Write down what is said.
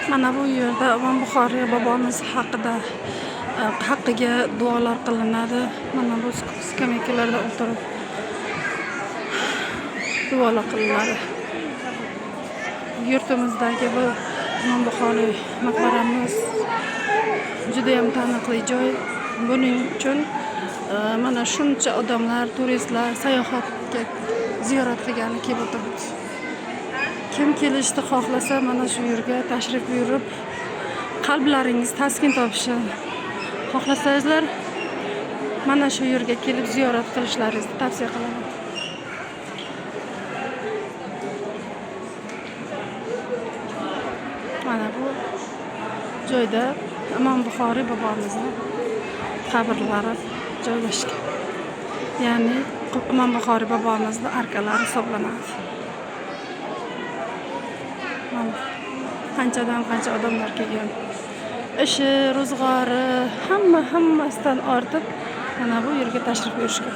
Mana bu yerda Imom Buxoriy bobomiz haqqiga duolar qilinadi. Mana bu skameykalarda o'tirib duolar qilinadi. Yurtimizdagi bu Imom Buxoriy maqbaramiz juda ham taniqli joy. Buning uchun mana shuncha odamlar, turistlar sayohatga ziyorat qilgani kelib o'tiribdi. Kim kelishni xohlasa, mana shu yerga tashrif buyurib, qalblaringiz taskin topishi xohlasangizlar, mana shu yerga kelib ziyorat qilishlaringizni tavsiya qilaman. Mana bu joyda Imom Buxoriy bobomizning qabrlari joylashgan. Ya'ni Imom Buxoriy bobomizning arkalari hisoblanadi. Qanchadan qancha odamlar kelgan. Ishi, ro'zg'ori, hammasidan ortib mana bu yerga tashrif buyurishgan.